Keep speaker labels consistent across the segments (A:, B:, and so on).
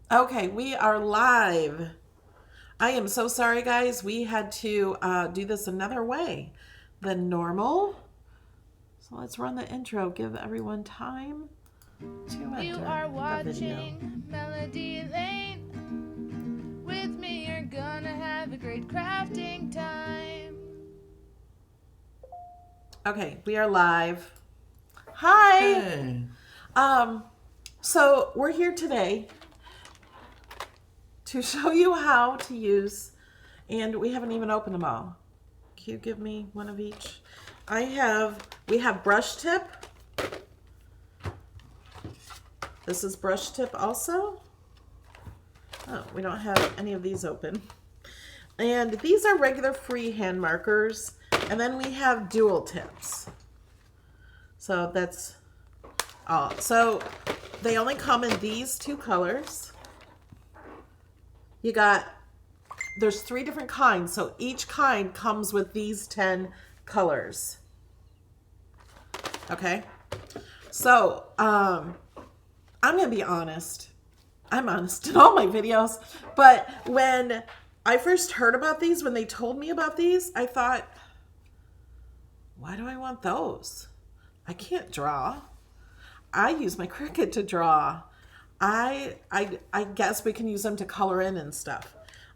A: Okay, we are live. I am so sorry, guys. We had to do this another way than normal. So let's run the intro. Give everyone time to enter
B: You are
A: the video.
B: watching Melody Lane. With me, you're gonna have a great crafting time.
A: Okay, we are live. Hi.
C: Hey.
A: So we're here today to show you how to use, and we haven't even opened them all. Can you give me one of each? We have brush tip. This is brush tip also. Oh, we don't have any of these open. And these are regular freehand markers. And then we have dual tips. So that's all. So they only come in these two colors. There's 3 different kinds. So each kind comes with these 10 colors. Okay. So, I'm going to be honest. I'm honest in all my videos. But when I first heard about these, when they told me about these, I thought, why do I want those? I can't draw. I use my Cricut to draw. I guess we can use them to color in and stuff.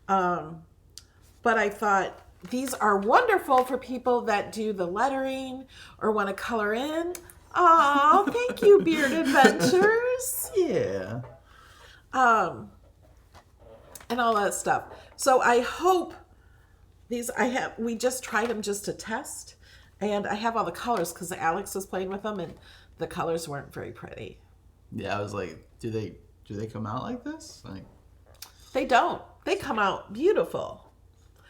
A: But I thought these are wonderful for people that do the lettering or want to color in. Oh, thank you, Beard Adventures.
C: Yeah.
A: And all that stuff. So I hope we just tried them just to test, and I have all the colors because Alex was playing with them and the colors weren't very pretty.
C: Yeah, I was like, do they come out like this? Like,
A: They don't. They come out beautiful.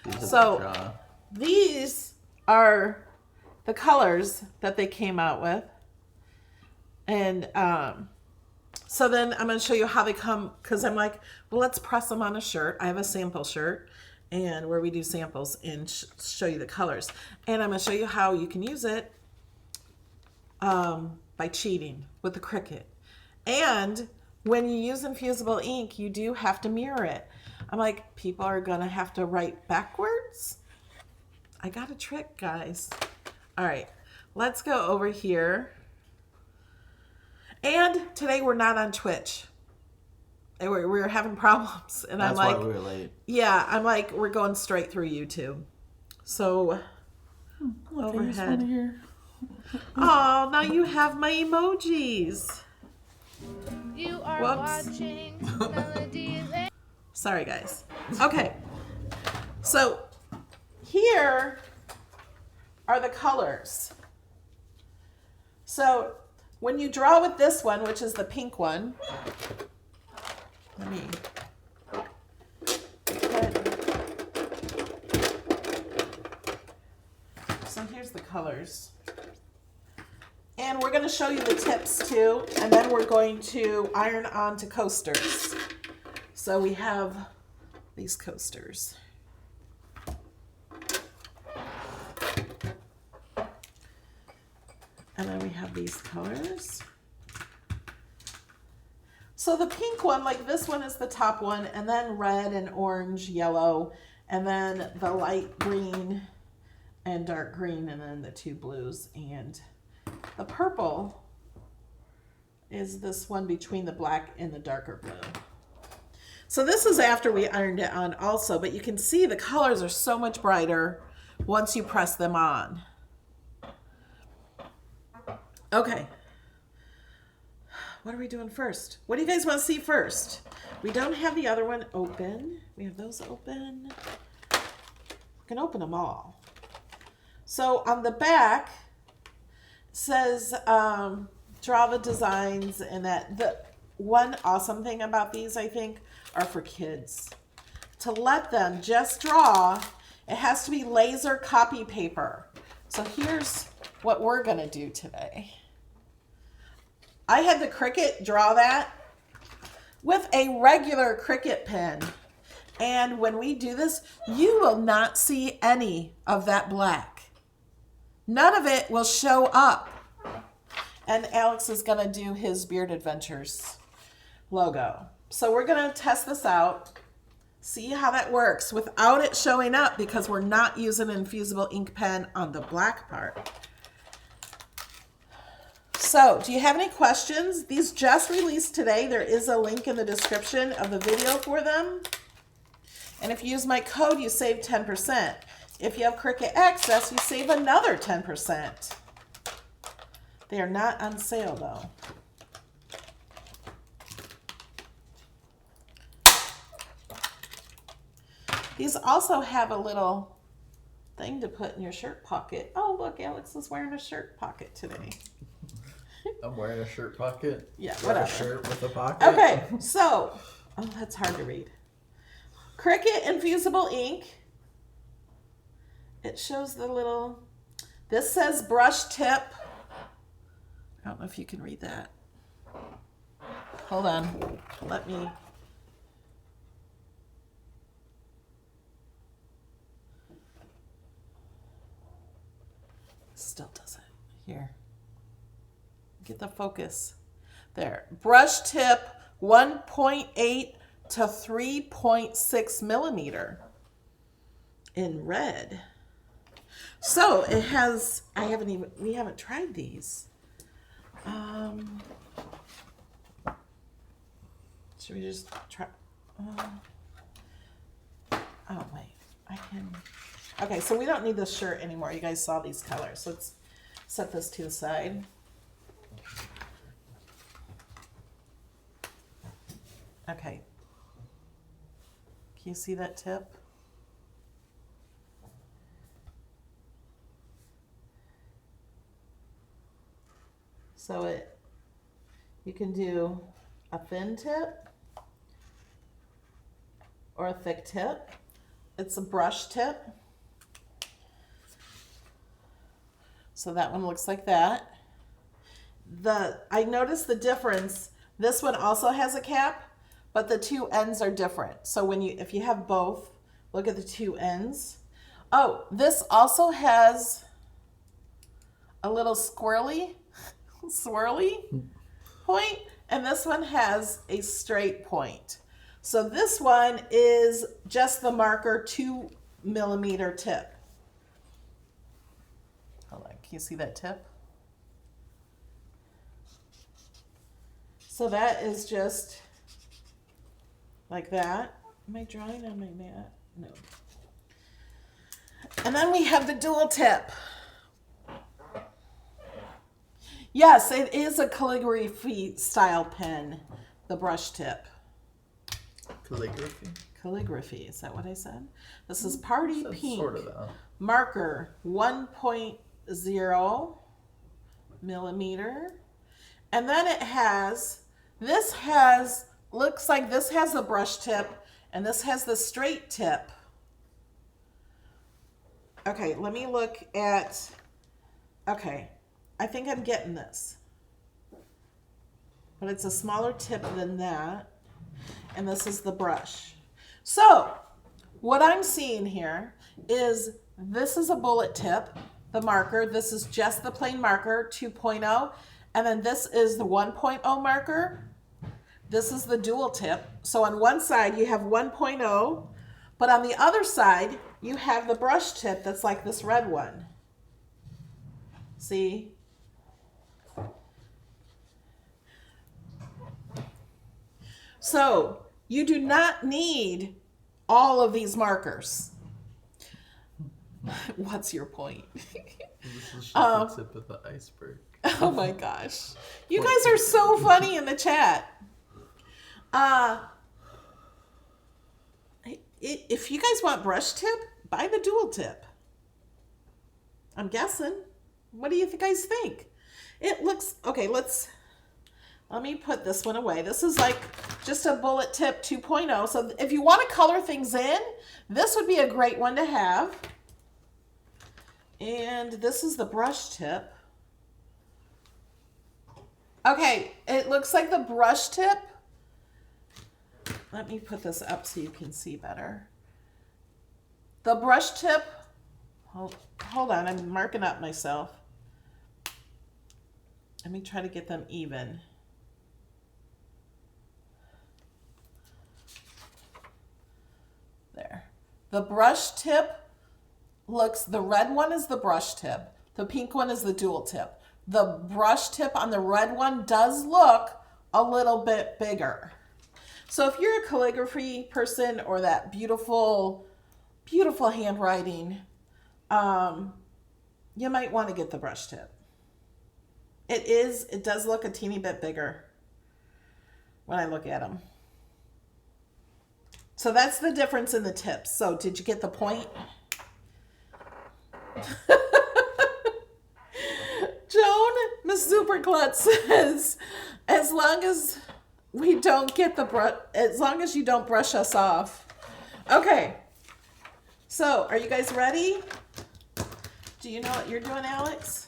C: these are
A: So
C: the draw.
A: these are the colors that they came out with. And so then I'm going to show you how they come, because I'm like, well, let's press them on a shirt. I have a sample shirt and where we do samples and show you the colors. And I'm going to show you how you can use it by cheating with the Cricut. And when you use Infusible ink, you do have to mirror it. I'm like, people are going to have to write backwards? I got a trick, guys. All right, let's go over here. And today we're not on Twitch. We're having problems. And
C: That's
A: I'm like,
C: why we were late.
A: yeah, I'm like, we're going straight through YouTube. So, overhead.
C: Here.
A: Oh, now you have my emojis.
B: You are
A: Whoops.
B: watching Melody Lane.
A: Sorry, guys. Okay. So, here are the colors. So, when you draw with this one, which is the pink one, let me so here's the colors. And we're going to show you the tips too, and then we're going to iron onto coasters. So we have these coasters. And then we have these colors. So the pink one, like this one is the top one, and then red and orange, yellow, and then the light green and dark green, and then the 2 blues. And the purple is this one between the black and the darker blue. So this is after we ironed it on also, but you can see the colors are so much brighter once you press them on. Okay. What are we doing first? What do you guys want to see first? We don't have the other one open. We have those open. We can open them all. So on the back it says Drava Designs, and that the one awesome thing about these, I think, are for kids. To let them just draw, it has to be laser copy paper. So here's what we're going to do today. I had the Cricut draw that with a regular Cricut pen. And when we do this, you will not see any of that black. None of it will show up. And Alex is going to do his Beard Adventures logo. So we're going to test this out, see how that works without it showing up because we're not using an infusible ink pen on the black part. So, do you have any questions? These just released today. There is a link in the description of the video for them. And if you use my code, you save 10%. If you have Cricut Access, you save another 10%. They are not on sale though. These also have a little thing to put in your shirt pocket. Oh, look, Alex is wearing a shirt pocket today.
C: I'm wearing a shirt pocket.
A: Yeah,
C: Wear
A: whatever.
C: a shirt with a pocket.
A: Okay, so, oh, that's hard to read. Cricut Infusible ink. It shows the little, this says brush tip. I don't know if you can read that. Hold on, let me. Still doesn't. Here. Get the focus. There. Brush tip 1.8 to 3.6 millimeter in red. So it has, we haven't tried these. Should we just try? Oh, wait. I can. Okay, so we don't need this shirt anymore. You guys saw these colors. Let's set this to the side. Okay. Can you see that tip? So you can do a thin tip or a thick tip. It's a brush tip. So that one looks like that. I noticed the difference. This one also has a cap, but the two ends are different. So if you have both, look at the two ends. Oh, this also has a little swirly point, and this one has a straight point. So this one is just the marker 2 millimeter tip. Hold on, can you see that tip? So that is just like that. Am I drawing on my mat? No. And then we have the dual tip. Yes, it is a calligraphy style pen, the brush tip.
C: Calligraphy?
A: Calligraphy, is that what I said? This is Party
C: That's
A: Pink.
C: sort of that.
A: Marker 1.0 millimeter. And then looks like this has the brush tip and this has the straight tip. Okay, let me look at, okay, I think I'm getting this. But it's a smaller tip than that. And this is the brush. So, what I'm seeing here is this is a bullet tip, the marker. This is just the plain marker, 2.0. And then this is the 1.0 marker. This is the dual tip. So on one side you have 1.0, but on the other side you have the brush tip that's like this red one. See? So you do not need all of these markers. What's your point?
C: This is just the tip of the iceberg.
A: Oh my gosh. You guys are so funny in the chat. If you guys want brush tip, buy the dual tip. I'm guessing. What do you guys think? It looks, okay, let me put this one away. This is like just a bullet tip 2.0. So if you want to color things in, this would be a great one to have. And this is the brush tip. Okay, it looks like the brush tip. Let me put this up so you can see better. The brush tip, hold on, I'm marking up myself. Let me try to get them even. The brush tip looks, the red one is the brush tip. The pink one is the dual tip. The brush tip on the red one does look a little bit bigger. So if you're a calligraphy person or that beautiful, beautiful handwriting, you might want to get the brush tip. It does look a teeny bit bigger when I look at them. So that's the difference in the tips. So did you get the point? Joan, Miss Superglut says, as long as we don't get the brush, as long as you don't brush us off. Okay. So are you guys ready? Do you know what you're doing, Alex?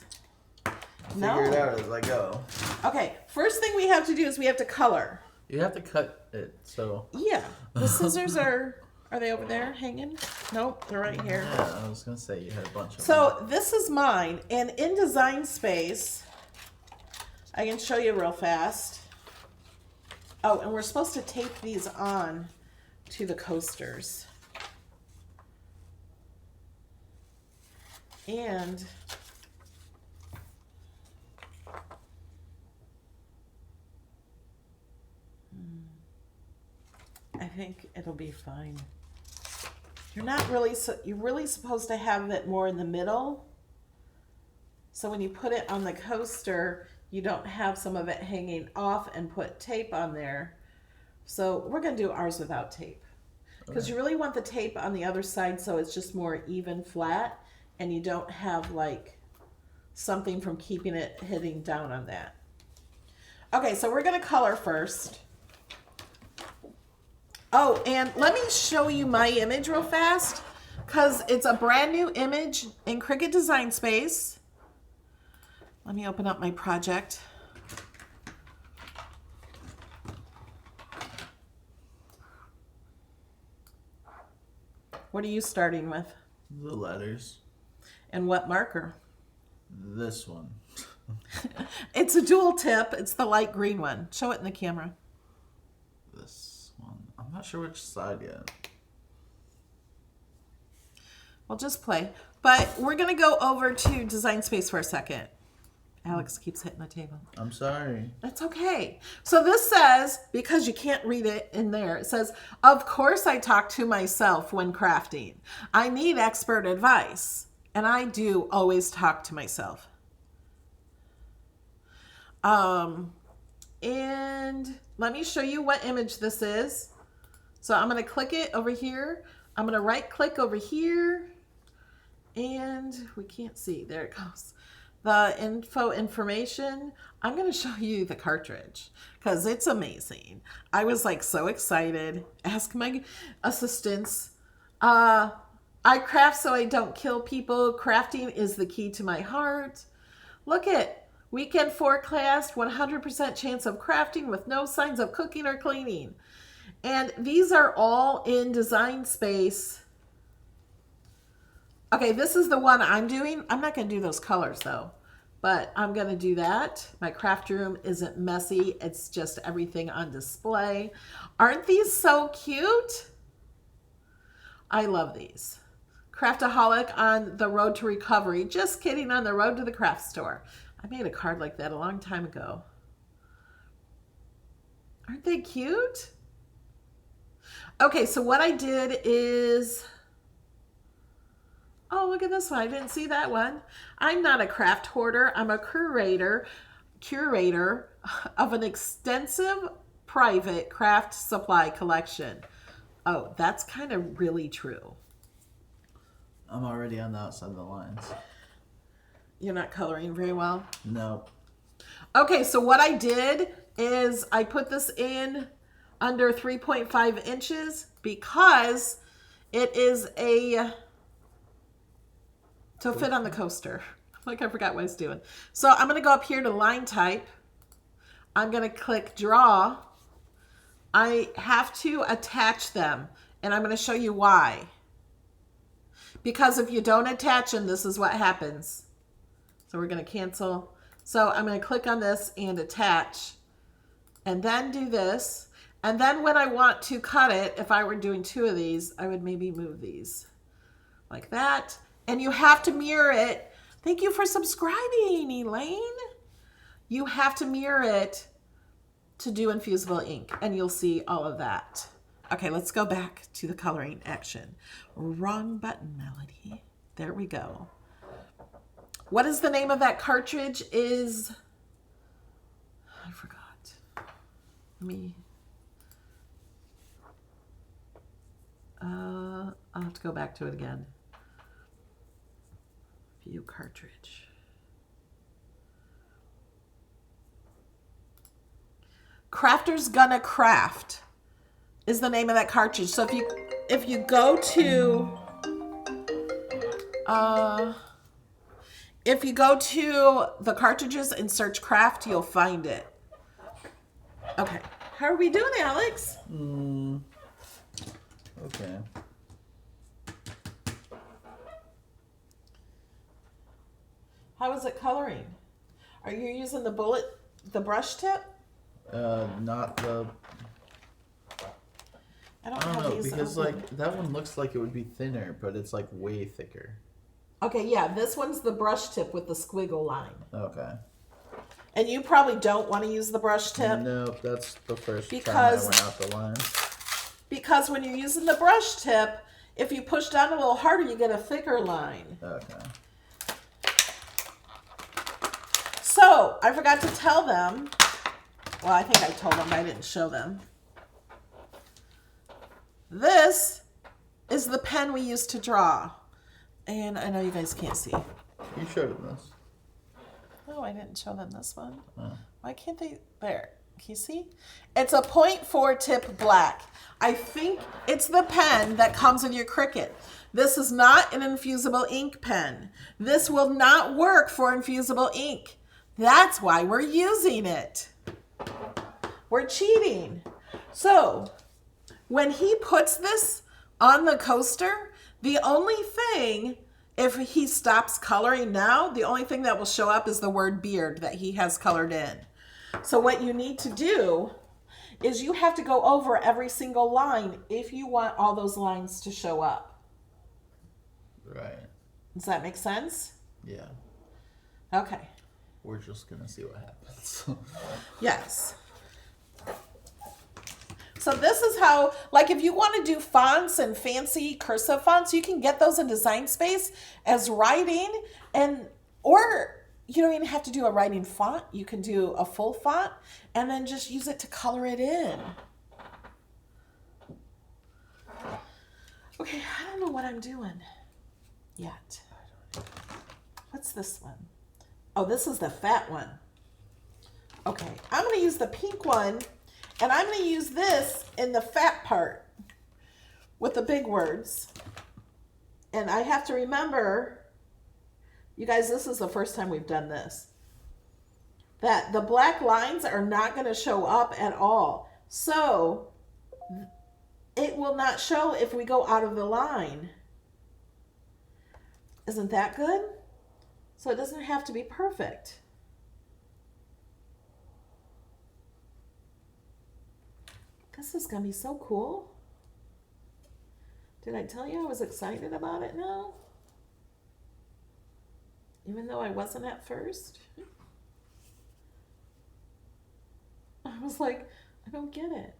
C: Figure it out as I go.
A: Okay. First thing we have to do is we have to color.
C: You have to cut it, so.
A: Yeah. The scissors are they over there hanging? Nope, they're right here.
C: Yeah, I was gonna say you had a bunch of them.
A: So this is mine, and in Design Space, I can show you real fast. Oh, and we're supposed to tape these on to the coasters. And I think it'll be fine. You're not really, you're really supposed to have it more in the middle. So when you put it on the coaster, you don't have some of it hanging off and put tape on there. So we're going to do ours without tape. Because you really want the tape on the other side so it's just more even flat. And you don't have like something from keeping it hitting down on that. Okay, so we're going to color first. Oh, and let me show you my image real fast because it's a brand new image in Cricut Design Space. Let me open up my project. What are you starting with?
C: The letters.
A: And what marker?
C: This one.
A: It's a dual tip. It's the light green one. Show it in the camera.
C: This one. I'm not sure which side yet.
A: Well, just play. But we're going to go over to Design Space for a second. Alex keeps hitting the table.
C: I'm sorry.
A: That's okay. So this says, because you can't read it in there, it says, of course I talk to myself when crafting. I need expert advice. And I do always talk to myself. And let me show you what image this is. So I'm going to click it over here. I'm going to right click over here. And we can't see. There it goes. The information. I'm going to show you the cartridge because it's amazing. I was like so excited. Ask my assistants. I craft so I don't kill people. Crafting is the key to my heart. Look at weekend forecast, 100% chance of crafting with no signs of cooking or cleaning. And these are all in Design Space. Okay, this is the one I'm doing. I'm not going to do those colors though, but I'm going to do that. My craft room isn't messy. It's just everything on display. Aren't these so cute? I love these. Craftaholic on the road to recovery. Just kidding, on the road to the craft store. I made a card like that a long time ago. Aren't they cute? Okay, so what I did is... Oh, look at this one. I didn't see that one. I'm not a craft hoarder. I'm a curator of an extensive private craft supply collection. Oh, that's kind of really true.
C: I'm already on the outside of the lines.
A: You're not coloring very well?
C: Nope.
A: Okay, so what I did is I put this in under 3.5 inches because it is to fit on the coaster. Like I forgot what I was doing. So I'm going to go up here to line type. I'm going to click draw. I have to attach them, and I'm going to show you why. Because if you don't attach them, this is what happens. So we're going to cancel. So I'm going to click on this and attach, and then do this. And then when I want to cut it, if I were doing 2 of these, I would maybe move these like that. And you have to mirror it. Thank you for subscribing, Elaine. You have to mirror it to do infusible ink, and you'll see all of that. Okay, let's go back to the coloring action. Wrong button, Melody. There we go. What is the name of that cartridge? I forgot. I'll have to go back to it again. View cartridge. Crafter's Gonna Craft is the name of that cartridge. So if you go to the cartridges and search craft, you'll find it. Okay. How are we doing, Alex?
C: Okay.
A: How is it coloring? Are you using the brush tip?
C: Not the.
A: I don't
C: know
A: these
C: because
A: open.
C: like that one looks like it would be thinner, but it's like way thicker.
A: Okay, yeah, this one's the brush tip with the squiggle line.
C: Okay.
A: And you probably don't want to use the brush tip.
C: Nope, that's the first time I went out the line. Because
A: when you're using the brush tip, if you push down a little harder, you get a thicker line.
C: Okay.
A: So, I forgot to tell them. Well, I think I told them, but I didn't show them. This is the pen we use to draw. And I know you guys can't see.
C: You showed them this.
A: No, I didn't show them this one.
C: Oh.
A: Why can't they? There. Can you see? It's a 0.4 tip black. I think it's the pen that comes with your Cricut. This is not an infusible ink pen. This will not work for infusible ink. That's why we're using it. We're cheating. So, when he puts this on the coaster, the only thing, if he stops coloring now, the only thing that will show up is the word beard that he has colored in. So what you need to do is you have to go over every single line if you want all those lines to show up.
C: Right.
A: Does that make sense?
C: Yeah.
A: Okay.
C: We're just going to see what happens.
A: Yes. So this is how, like if you want to do fonts and fancy cursive fonts, you can get those in Design Space as writing, or you don't even have to do a writing font. You can do a full font and then just use it to color it in. Okay, I don't know what I'm doing yet. What's this one? Oh, this is the fat one. Okay, I'm going to use the pink one, and I'm going to use this in the fat part with the big words. And I have to remember, you guys, this is the first time we've done this, that the black lines are not going to show up at all. So it will not show if we go out of the line. Isn't that good? So it doesn't have to be perfect. This is going to be so cool. Did I tell you I was excited about it now? Even though I wasn't at first. I was like, I don't get it.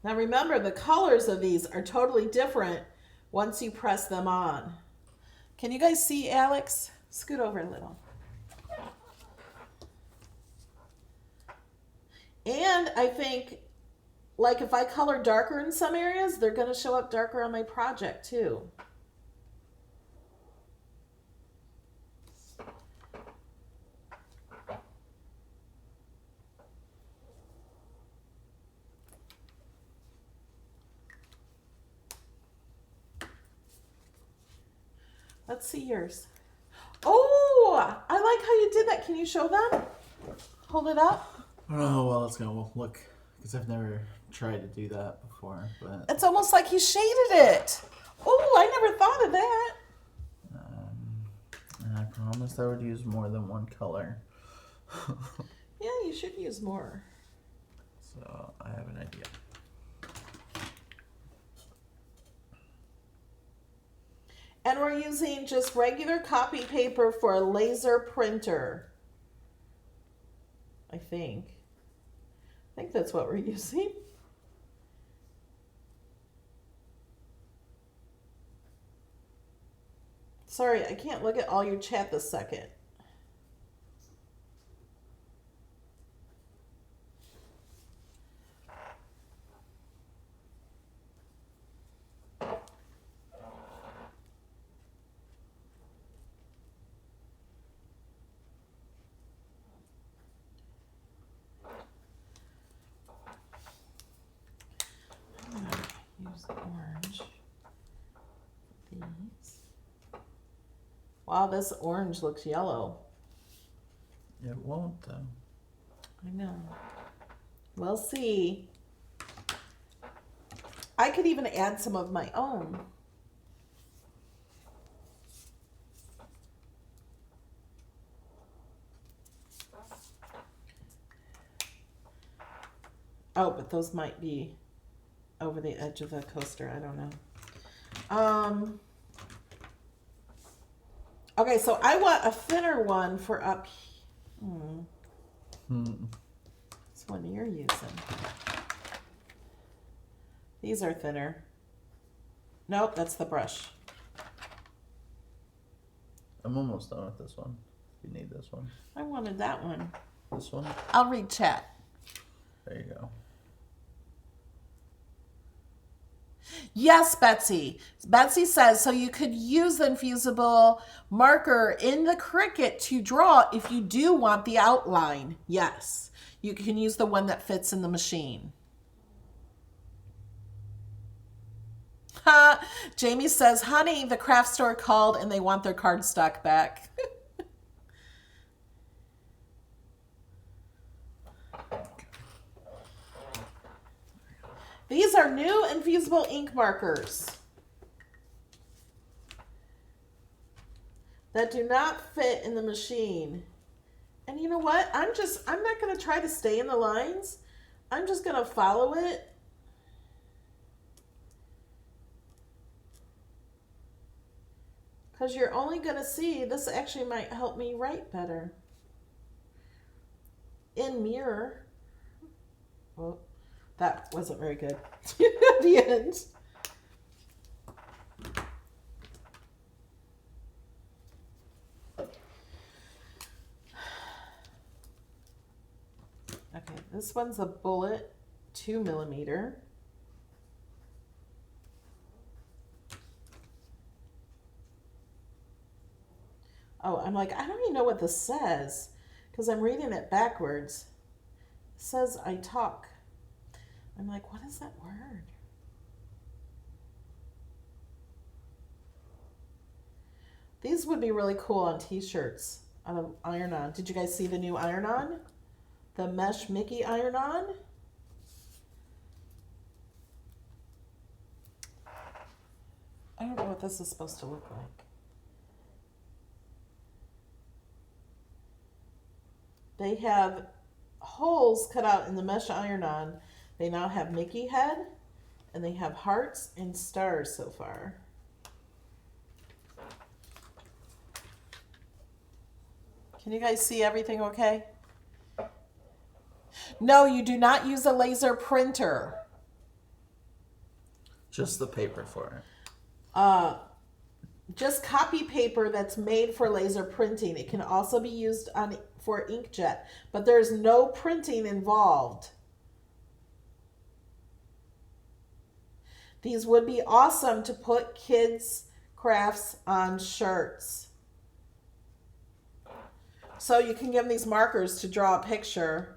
A: Now remember, the colors of these are totally different once you press them on. Can you guys see Alex? Scoot over a little. And I think, like if I color darker in some areas, they're going to show up darker on my project too. Let's see yours. Oh, I like how you did that. Can you show them? Hold it up.
C: Oh, well, it's going to look, because I've never tried to do that before. But
A: It's almost like he shaded it. Oh, I never thought of that.
C: Unless I would use more than one color.
A: Yeah, you should use more.
C: So I have an idea.
A: And we're using just regular copy paper for a laser printer. I think that's what we're using. Sorry, I can't look at all your chat this second. Use the orange. These. Wow, this orange looks yellow.
C: It won't though.
A: I know. We'll see. I could even add some of my own. Oh, but those might be over the edge of the coaster. I don't know. Okay, so I want a thinner one for up. This one you're using. These are thinner. Nope, that's the brush.
C: I'm almost done with this one. You need this one.
A: I wanted that one.
C: This one?
A: I'll read chat.
C: There you go.
A: Yes, Betsy. Betsy says, so you could use the Infusible marker in the Cricut to draw if you do want the outline. Yes. You can use the one that fits in the machine. Jamie says, honey, the craft store called and they want their cardstock back. These are new Infusible ink markers that do not fit in the machine. And you know what? I'm not going to try to stay in the lines. I'm just going to follow it. Because you're only going to see, this actually might help me write better. In mirror. Well, that wasn't very good at the end. Okay, this one's a bullet 2mm. Oh, I'm like, I don't even know what this says because I'm reading it backwards. It says I talk. I'm like, what is that word? These would be really cool on t-shirts out of iron-on. Did you guys see the new iron-on? The mesh Mickey iron-on? I don't know what this is supposed to look like. They have holes cut out in the mesh iron-on. They now have Mickey head, and they have hearts and stars so far. Can you guys see everything okay? No, you do not use a laser printer.
C: Just the paper for it.
A: Just copy paper that's made for laser printing. It can also be used for inkjet, but there's no printing involved. These would be awesome to put kids' crafts on shirts. So you can give them these markers to draw a picture.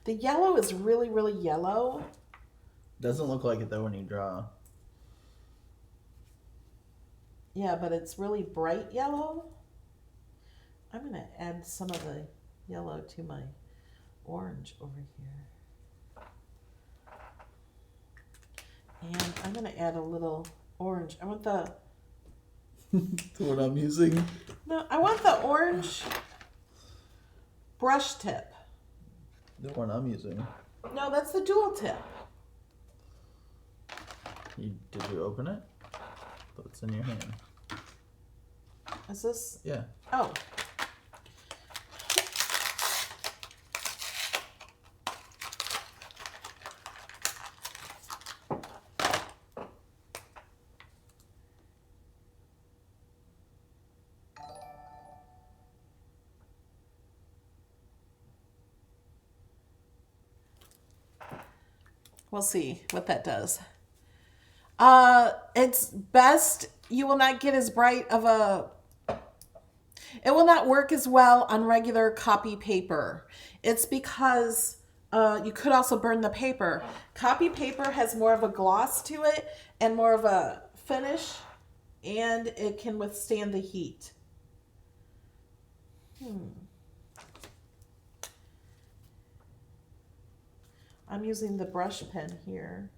A: The yellow is really, really yellow.
C: Doesn't look like it though when you draw.
A: Yeah, but it's really bright yellow. I'm going to add some of the yellow to my orange over here. And I'm going to add a little orange. I want the...
C: The one I'm using?
A: No, I want the orange brush tip.
C: The one I'm using.
A: No, that's the dual tip.
C: Did you open it? It's in your hand.
A: Is this?
C: Yeah.
A: Oh. We'll see what that does. It's best, you will not get as bright of a, it will not work as well on regular copy paper. It's because you could also burn the paper. Copy paper has more of a gloss to it and more of a finish, and it can withstand the heat. I'm using the brush pen here.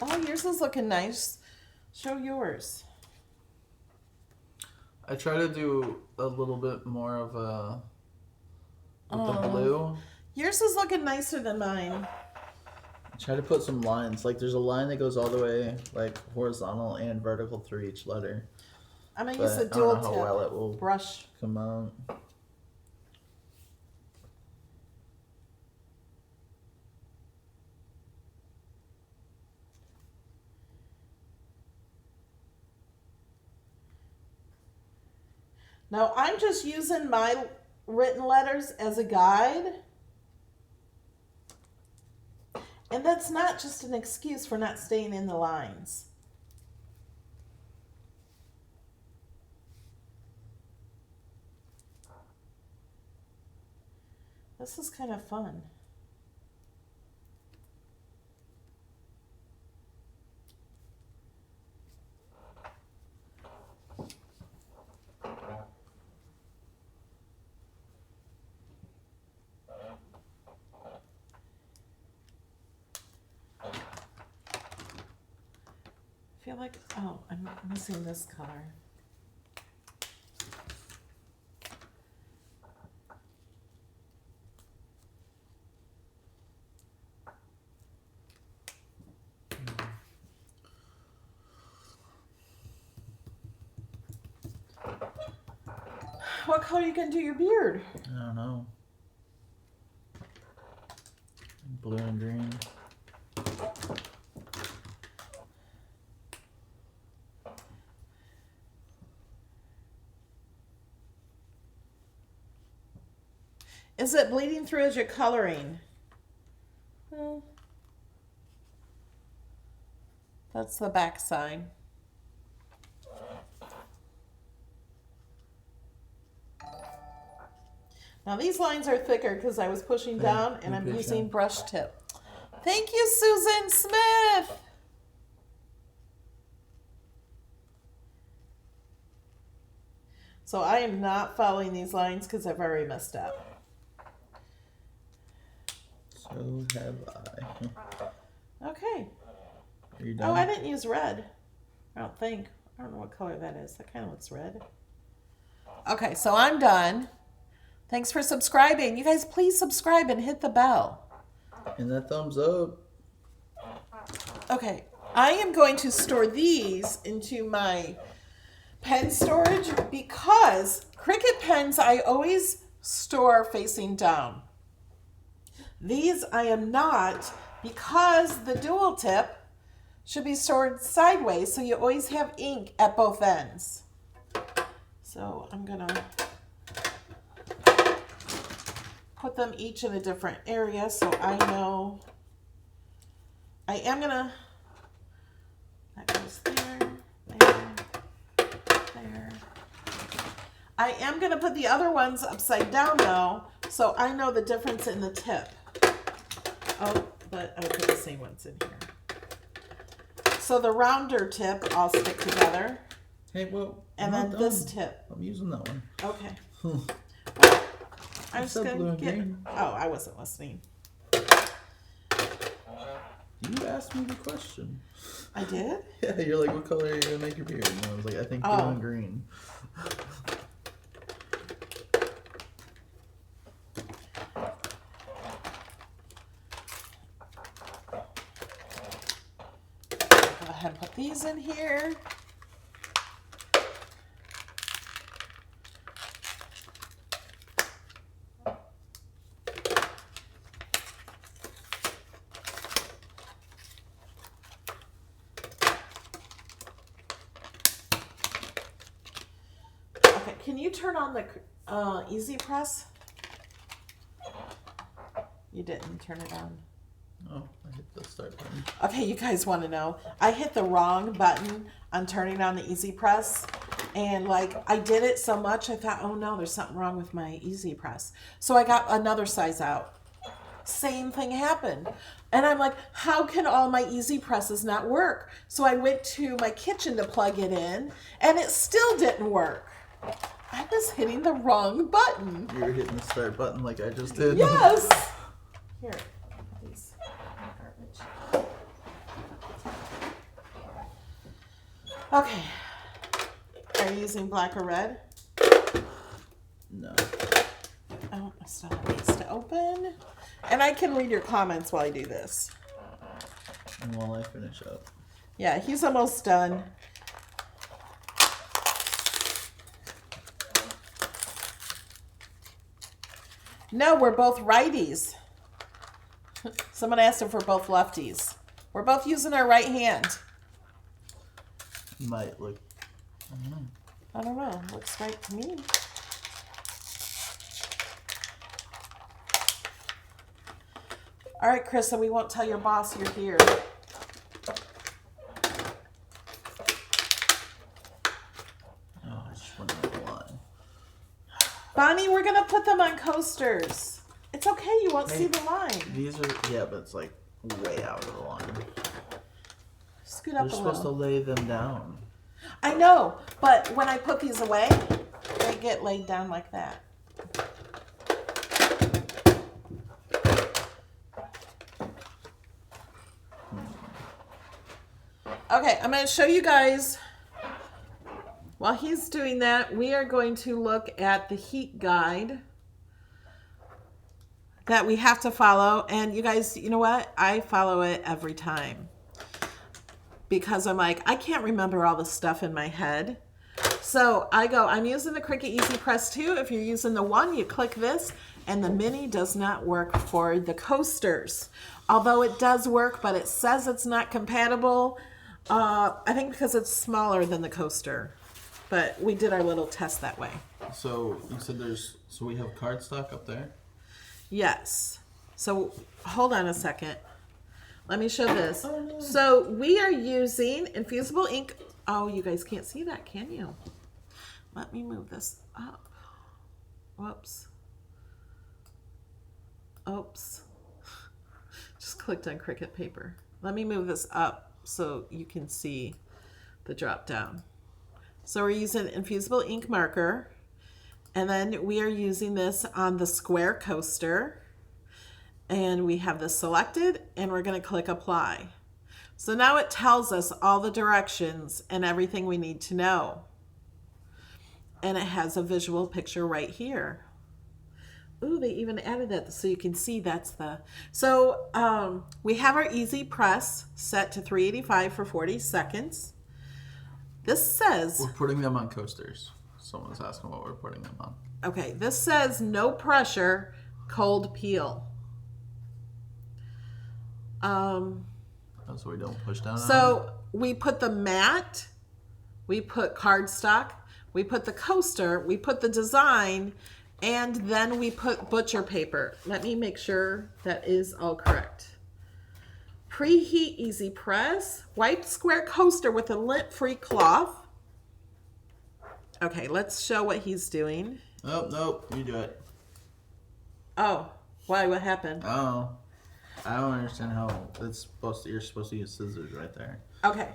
A: Oh, yours is looking nice. Show yours.
C: I try to do a little bit more of a with the blue.
A: Yours is looking nicer than mine.
C: I try to put some lines. Like there's a line that goes all the way like horizontal and vertical through each letter.
A: I'm gonna use the
C: I
A: dual
C: don't know how
A: tip
C: well it will
A: brush.
C: come out.
A: Now I'm just using my written letters as a guide. And that's not just an excuse for not staying in the lines. This is kind of fun. I feel like, oh, I'm missing this color. What color are you gonna do your beard?
C: I don't know. Blue and green.
A: Is it bleeding through as you're coloring? That's the back side. Now these lines are thicker because I was pushing down and I'm using brush tip. Thank you, Susan Smith. So I am not following these lines because I've already messed up.
C: So have I.
A: Okay.
C: Are you done?
A: Oh, I didn't use red. I don't think. I don't know what color that is. That kind of looks red. Okay, so I'm done. Thanks for subscribing. You guys, please subscribe and hit the bell.
C: And that thumbs up.
A: Okay, I am going to store these into my pen storage because Cricut pens I always store facing down. These I am not, because the dual tip should be stored sideways so you always have ink at both ends. So I'm gonna put them each in a different area so I know. I am gonna, that goes there, there. I am gonna put the other ones upside down though, so I know the difference in the tip. Oh, but I would put the same ones in here. So the rounder tip all stick together.
C: Hey, well,
A: And
C: I'm
A: then
C: not
A: this
C: done.
A: tip.
C: I'm using that one.
A: Okay.
C: Hmm.
A: Well, I'm
C: I
A: just
C: said blue
A: gonna
C: and
A: get.
C: green.
A: Oh, I wasn't listening.
C: You asked me the question.
A: I did?
C: Yeah, you're like, what color are you gonna make your beard? And I was like, I think blue
A: Oh.
C: and green.
A: Go ahead and put these in here. Okay, can you turn on the easy press? You didn't turn it on.
C: Oh, I hit the start button.
A: Okay, you guys want to know. I hit the wrong button on turning on the easy press. And like I did it so much, I thought, oh no, there's something wrong with my easy press. So I got another size out. Same thing happened. And I'm like, how can all my easy presses not work? So I went to my kitchen to plug it in and it still didn't work. I was hitting the wrong button.
C: You were hitting the start button like I just did.
A: Yes. Here, these garbage. Okay. Are you using black or red?
C: No.
A: Oh, I still have these to open. And I can read your comments while I do this.
C: And while I finish up.
A: Yeah, he's almost done. No, we're both righties. Someone asked if we're both lefties. We're both using our right hand.
C: Might look. I don't know.
A: I don't know. Looks right to me. All right, Krista, we won't tell your boss you're here.
C: Oh, I just went out the line.
A: Bonnie, we're going to put them on coasters. It's okay. You won't see the line.
C: These are, yeah, but it's like way out of the line.
A: Scoot
C: You're
A: up a
C: supposed to
A: little.
C: lay them down.
A: I know, but when I put these away, they get laid down like that. Okay, I'm going to show you guys. While he's doing that, we are going to look at the heat guide that we have to follow. And you guys, you know what? I follow it every time. Because I'm like, I can't remember all the stuff in my head. So I go, I'm using the Cricut Easy Press 2. If you're using the 1, you click this. And the mini does not work for the coasters. Although it does work, but it says it's not compatible. I think because it's smaller than the coaster. But we did our little test that way.
C: So you said so we have cardstock up there?
A: Yes. So hold on a second. Let me show this.
C: Oh, no.
A: So we are using Infusible ink. Oh, you guys can't see that, can you? Let me move this up. Whoops. Oops. Just clicked on Cricut paper. Let me move this up so you can see the drop down. So we're using Infusible ink marker. And then we are using this on the square coaster. And we have this selected and we're going to click apply. So now it tells us all the directions and everything we need to know. And it has a visual picture right here. Ooh, they even added that so you can see that's the... So we have our easy press set to 385 for 40 seconds. This says...
C: We're putting them on coasters. Someone's asking what we're putting them on.
A: Okay, this says no pressure, cold peel.
C: So we don't push down on
A: So we put the mat, we put cardstock, we put the coaster, we put the design, and then we put butcher paper. Let me make sure that is all correct. Preheat easy press, white square coaster with a lint-free cloth. Okay, let's show what he's doing.
C: Oh, nope, you do it.
A: Oh, why? What happened?
C: Oh, I don't understand how you're supposed to use scissors right there.
A: Okay,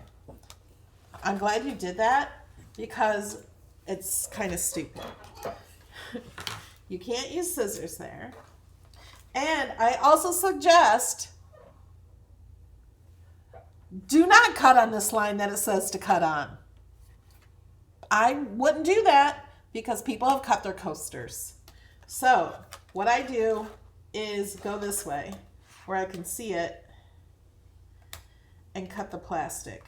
A: I'm glad you did that because it's kind of stupid. You can't use scissors there. And I also suggest do not cut on this line that it says to cut on. I wouldn't do that because people have cut their coasters. So what I do is go this way where I can see it and cut the plastic.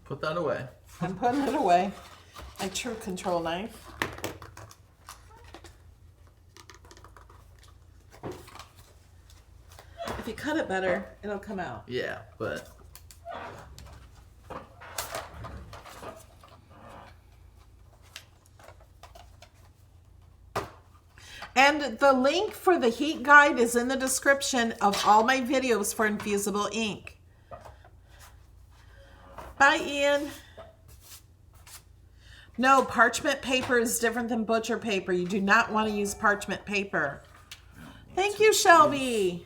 C: Put that away.
A: I'm putting it away. My true control knife. If you cut it better, it'll come out.
C: Yeah, but
A: And the link for the heat guide is in the description of all my videos for Infusible ink. Bye, Ian. No, parchment paper is different than butcher paper. You do not want to use parchment paper. Thank you, Shelby.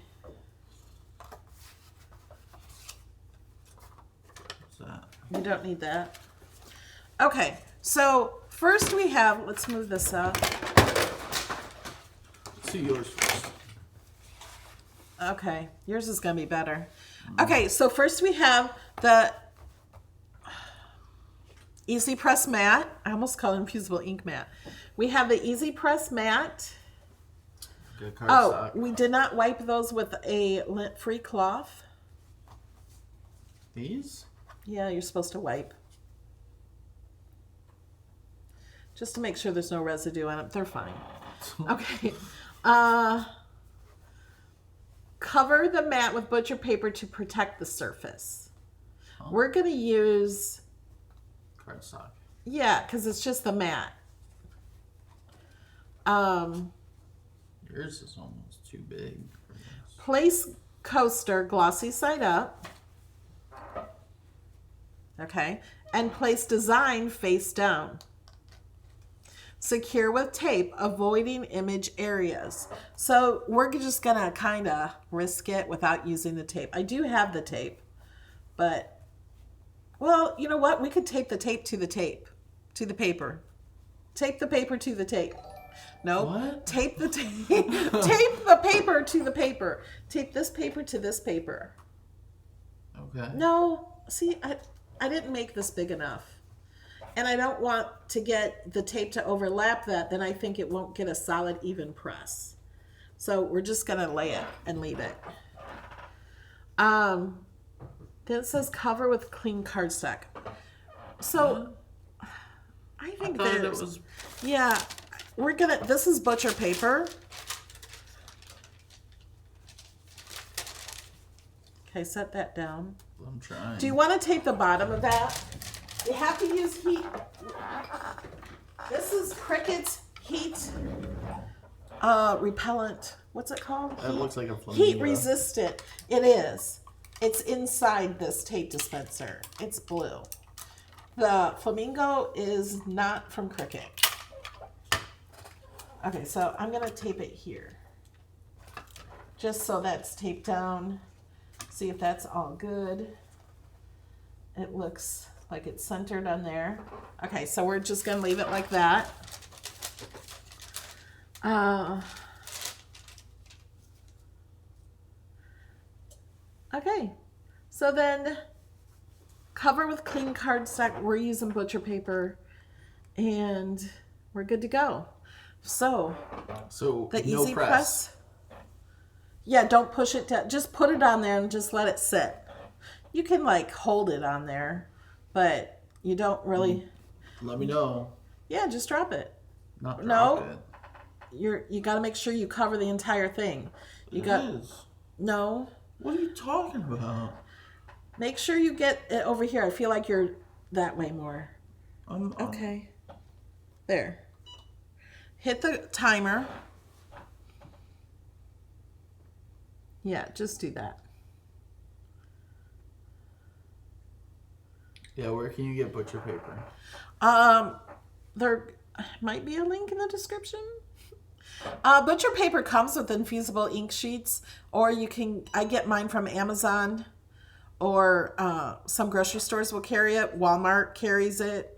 C: what's that?
A: You don't need that. Okay, so first we have, let's move this up.
C: Let's see yours first.
A: Okay, yours is going to be better. Okay, so first we have the Easy Press Matte. I almost call it Infusible Ink Matte. We have the Easy Press Matte.
C: Good
A: Oh,
C: cardstock.
A: we did not wipe those with a lint-free cloth.
C: These?
A: Yeah, you're supposed to wipe. Just to make sure there's no residue on them. They're fine. Okay. Cover the mat with butcher paper to protect the surface.
C: Oh.
A: We're going to use,
C: Cardstock.
A: yeah, because it's just the mat.
C: Yours is almost too big for this.
A: Place coaster glossy side up. Okay. And place design face down. Secure with tape, avoiding image areas. So we're just gonna kind of risk it without using the tape. I do have the tape, but, well, you know what? We could tape the tape to the tape, to the paper. Tape the paper to the tape. No,
C: What?
A: tape the tape. Tape the paper to the paper. Tape this paper to this paper.
C: Okay.
A: No, see, I didn't make this big enough. And I don't want to get the tape to overlap that, then I think it won't get a solid, even press. So we're just going to lay it and leave it. Then it says cover with clean cardstock. So I think
C: thought it
A: there's,
C: was.
A: yeah, we're going to, this is butcher paper. Okay, set that down.
C: I'm trying.
A: Do you want to tape the bottom of that? You have to use heat. This is Cricut's heat repellent. What's it called?
C: That looks like a flamingo.
A: Heat resistant. It is. It's inside this tape dispenser. It's blue. The flamingo is not from Cricut. Okay, so I'm going to tape it here. Just so that's taped down. See if that's all good. It looks like it's centered on there. Okay, so we're just going to leave it like that. Okay, so then cover with clean cardstock. We're using butcher paper and we're good to go. So the
C: no
A: easy press. Yeah, don't push it down. Just put it on there and just let it sit. You can like hold it on there, but you don't really.
C: Let me know.
A: Yeah, just drop it.
C: Not
A: No.
C: drop it.
A: You got to make sure you cover the entire thing. You
C: It
A: got
C: is.
A: no.
C: What are you talking about?
A: Make sure you get it over here. I feel like you're that way more. Okay. There. Hit the timer. Yeah, just do that.
C: Yeah, where can you get butcher paper?
A: There might be a link in the description. Butcher paper comes with infusible ink sheets, or I get mine from Amazon, or some grocery stores will carry it. Walmart carries it.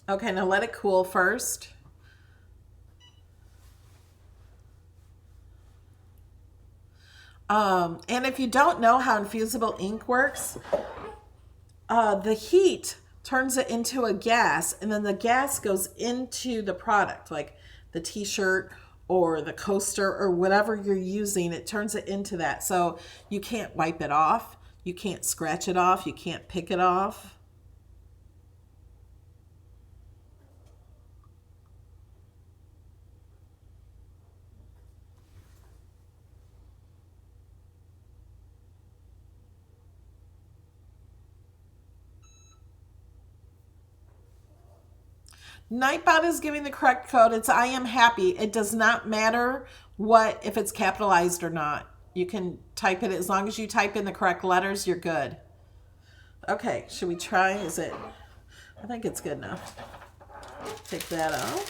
A: Okay, now let it cool first. And if you don't know how infusible ink works, the heat turns it into a gas, and then the gas goes into the product, like the t-shirt or the coaster or whatever you're using. It turns it into that. So you can't wipe it off. You can't scratch it off. You can't pick it off. Nightbot is giving the correct code. It's I am happy. It does not matter if it's capitalized or not. You can type it as long as you type in the correct letters, you're good. Okay, should we try? I think it's good enough. Take that out.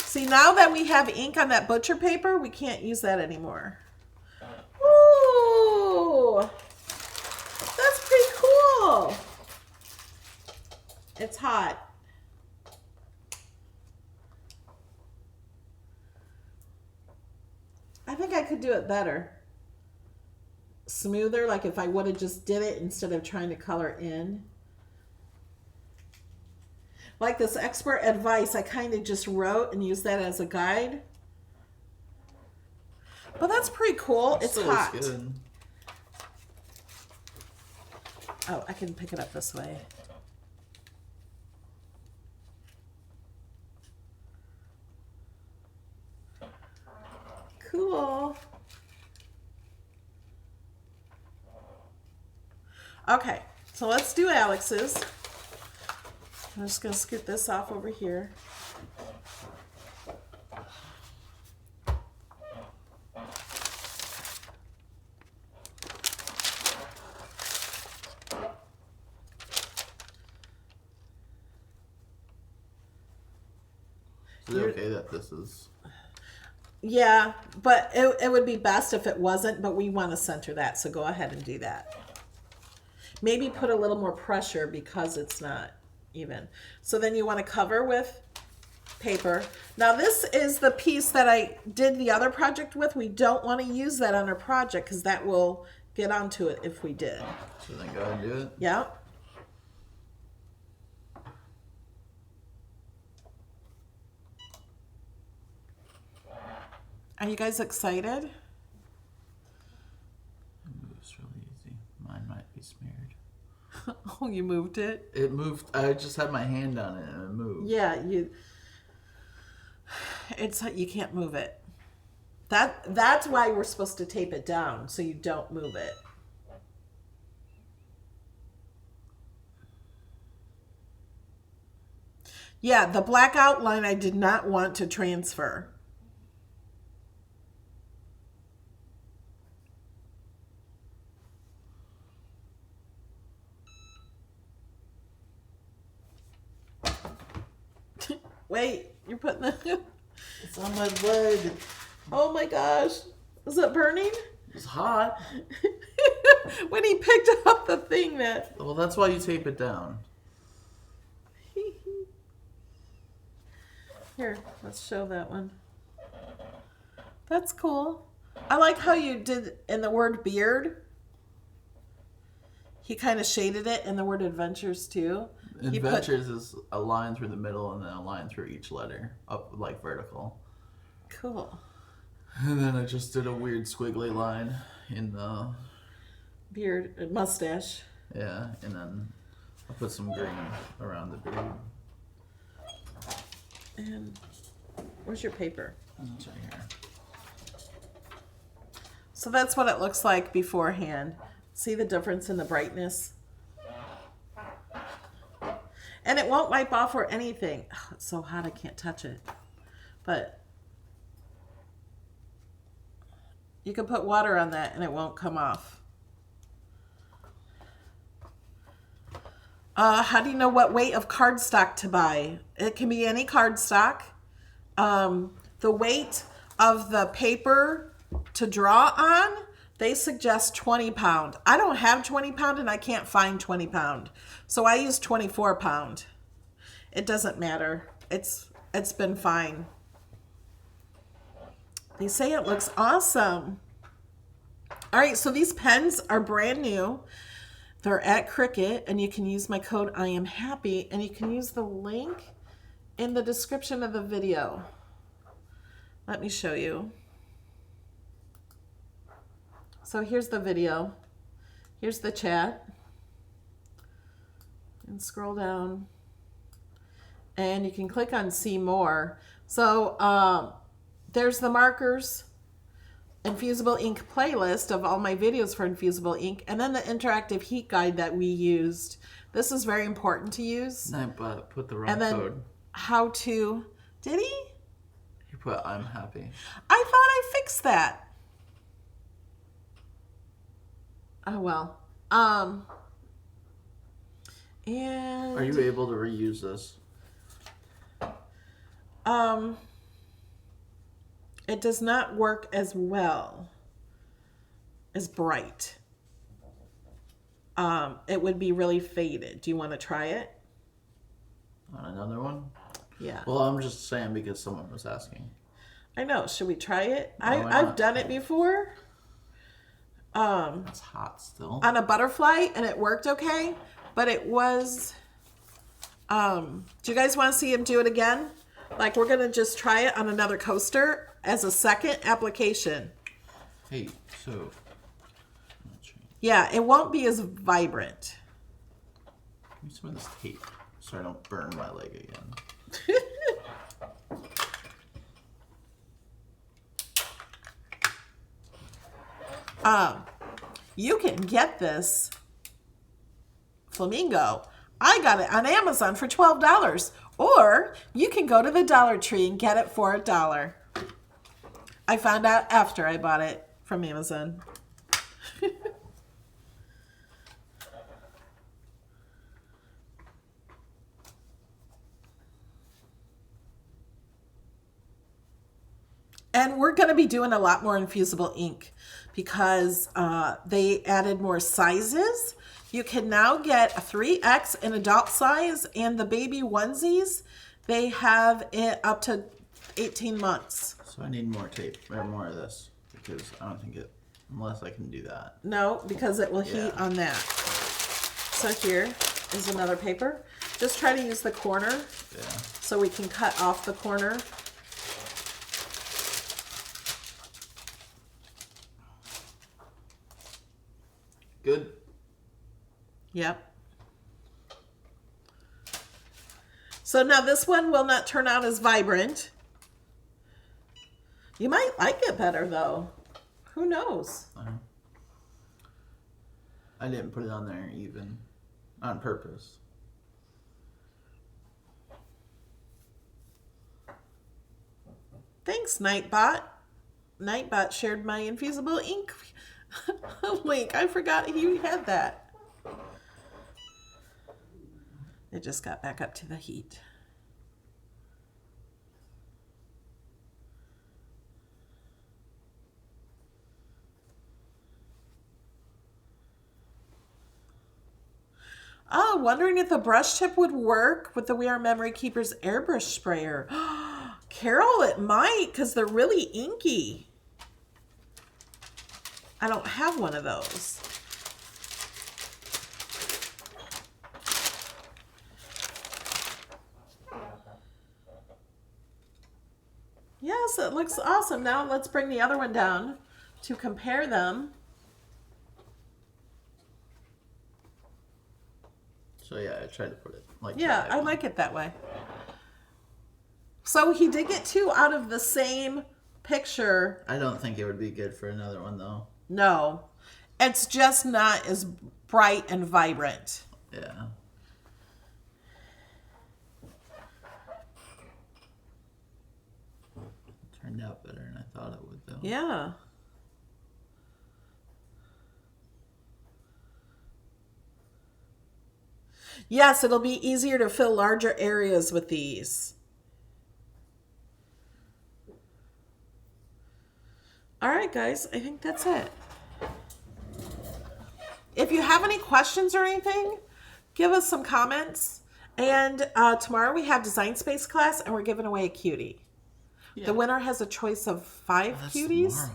A: See, now that we have ink on that butcher paper, we can't use that anymore. Ooh! That's pretty cool. It's hot. I think I could do it better. Smoother, like if I would have just did it instead of trying to color in. Like this expert advice, I kind of just wrote and used that as a guide. But that's pretty cool. It's hot.
C: Good.
A: Oh, I can pick it up this way. Cool. Okay, so let's do Alex's. I'm just going to scoot this off over here.
C: Is it okay that this is...
A: Yeah, but it would be best if it wasn't, but we want to center that, so go ahead and do that. Maybe put a little more pressure because it's not even. So then you want to cover with paper. Now this is the piece that I did the other project with. We don't want to use that on our project because that will get onto it if we did.
C: So then go ahead and do it?
A: Yeah. Are you guys excited?
C: It moves really easy. Mine might be smeared.
A: Oh, you moved it?
C: It moved. I just had my hand on it and it moved.
A: Yeah, you can't move it. That's why we're supposed to tape it down so you don't move it. Yeah, the black outline I did not want to transfer. Wait, you're putting the...
C: It's on my leg.
A: Oh my gosh. Is it burning?
C: It's hot.
A: When he picked up the thing that...
C: Well, that's why you tape it down.
A: Here, let's show that one. That's cool. I like how you did in the word beard. He kind of shaded it in the word adventures too.
C: Adventures is a line through the middle and then a line through each letter, up like vertical.
A: Cool.
C: And then I just did a weird squiggly line in the
A: Beard, mustache.
C: yeah, and then I'll put some green around the beard.
A: And where's your paper?
C: It's right here.
A: So that's what it looks like beforehand. See the difference in the brightness? And it won't wipe off or anything. Oh, it's so hot I can't touch it. But you can put water on that and it won't come off. How do you know what weight of cardstock to buy? It can be any cardstock. The weight of the paper to draw on, they suggest 20 pound. I don't have 20 pound and I can't find 20 pound. So I use 24 pound. It doesn't matter. It's been fine. They say it looks awesome. All right, so these pens are brand new. They're at Cricut, and you can use my code I am happy, and you can use the link in the description of the video. Let me show you. So here's the video. Here's the chat. And scroll down. And you can click on see more. So there's the markers, Infusible ink playlist of all my videos for Infusible ink, and then the interactive heat guide that we used. This is very important to use.
C: No, but put the wrong
A: And then
C: code.
A: how to, did he?
C: You put I'm happy.
A: I thought I fixed that. Oh well. And
C: Are you able to reuse this?
A: it does not work as well as bright. It would be really faded. Do you want to try it?
C: On another one?
A: Yeah.
C: Well, I'm just saying because someone was asking.
A: I know. Should we try it?
C: why
A: I've
C: not?
A: done it before.
C: It's hot still.
A: On a butterfly, and it worked okay, but it was do you guys want to see him do it again? Like, we're gonna just try it on another coaster as a second application.
C: Hey, so
A: Yeah, it won't be as vibrant.
C: give me some of this tape so I don't burn my leg again.
A: You can get this flamingo. I got it on Amazon for $12. Or you can go to the Dollar Tree and get it for $1. I found out after I bought it from Amazon. And we're going to be doing a lot more Infusible ink because they added more sizes. You can now get a 3X in adult size, and the baby onesies, they have it up to 18 months.
C: So I need more tape or more of this because I don't think it, unless I can do that.
A: No, because it will heat
C: Yeah.
A: on that. So here is another paper. Just try to use the corner
C: Yeah.
A: so we can cut off the corner.
C: Good.
A: Yep. So now this one will not turn out as vibrant. You might like it better though. Who knows?
C: I didn't put it on there even on purpose.
A: Thanks, Nightbot. Nightbot shared my Infusible ink link. I forgot he had that. It just got back up to the heat. Oh, wondering if the brush tip would work with the We Are Memory Keepers airbrush sprayer. Carol, it might, because they're really inky. I don't have one of those. Yes, it looks awesome. Now let's bring the other one down to compare them.
C: So yeah, I tried to put it like
A: Yeah,
C: that.
A: I like it that way. So he did get 2 out of the same picture.
C: I don't think it would be good for another one though.
A: No, it's just not as bright and vibrant.
C: Yeah. Turned out better than I thought it would though.
A: Yeah. Yes, it'll be easier to fill larger areas with these. All right, guys, I think that's it. If you have any questions or anything, give us some comments. And tomorrow we have Design Space class, and we're giving away a cutie.
C: Yeah.
A: The winner has a choice of 5
C: That's
A: cuties.
C: tomorrow.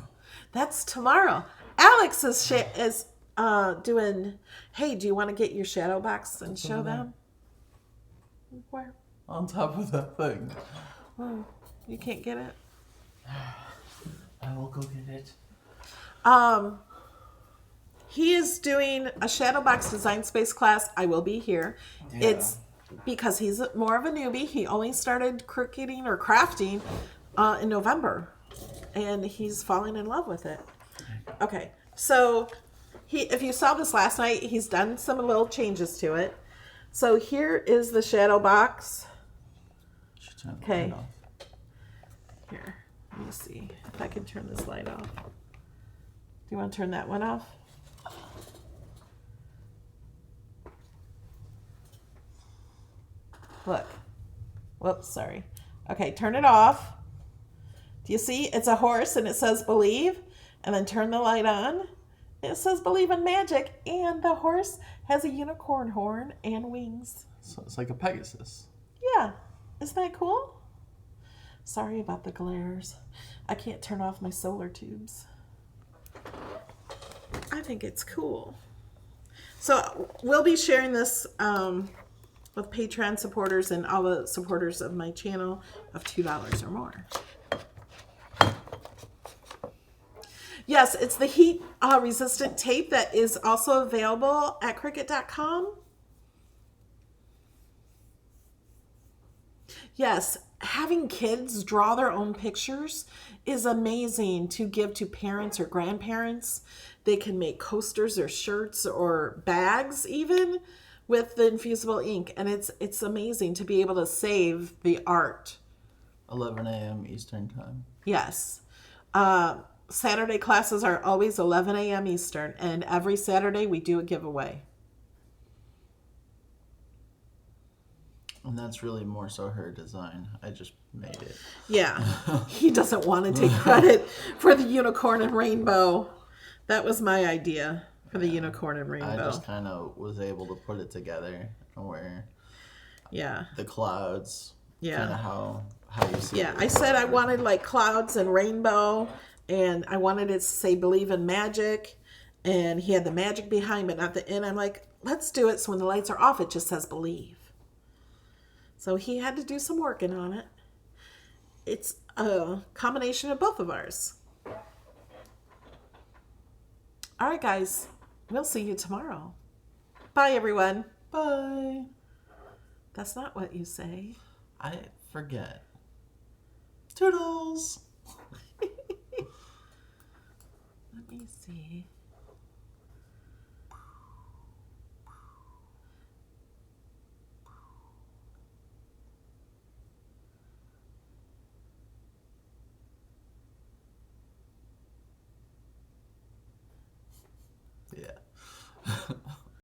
A: That's tomorrow. Alex is doing. Hey, do you want to get your shadow box and show
C: over there.
A: them? Where?
C: On top of that thing.
A: Oh, you can't get it.
C: I will go get it.
A: He is doing a shadow box design space class. I will be here.
C: Yeah.
A: It's because he's more of a newbie. He only started cricketing or crafting in November, and he's falling in love with it. Okay, so if you saw this last night, he's done some little changes to it. So here is the shadow box.
C: Should turn the
A: Okay.
C: light off.
A: Here, let me see if I can turn this light off. Do you want to turn that one off? Look. Whoops, sorry. Okay, turn it off. Do you see? It's a horse and it says believe. And then turn the light on. It says believe in magic. And the horse has a unicorn horn and wings.
C: So it's like a Pegasus.
A: Yeah. Isn't that cool? Sorry about the glares. I can't turn off my solar tubes. I think it's cool. So we'll be sharing this with Patreon supporters and all the supporters of my channel of $2 or more. Yes, it's the heat resistant tape that is also available at Cricut.com. Yes, having kids draw their own pictures is amazing to give to parents or grandparents. They can make coasters or shirts or bags even with the Infusible ink, and it's amazing to be able to save the art.
C: 11 a.m. Eastern time.
A: Yes. Saturday classes are always 11 a.m. Eastern, and every Saturday we do a giveaway.
C: And that's really more so her design. I just made it.
A: Yeah. He doesn't want to take credit for the unicorn and rainbow. That was my idea for the unicorn and rainbow.
C: I just kind of was able to put it together where
A: Yeah.
C: the clouds,
A: Yeah.
C: kind of how you see
A: Yeah,
C: it.
A: I said I wanted like clouds and rainbow, and I wanted it to say believe in magic, and he had the magic behind but not the in. I'm like, let's do it so when the lights are off it just says believe. So he had to do some working on it. It's a combination of both of ours. All right, guys, we'll see you tomorrow. Bye, everyone.
C: Bye.
A: That's not what you say.
C: I forget. Toodles.
A: Let me see.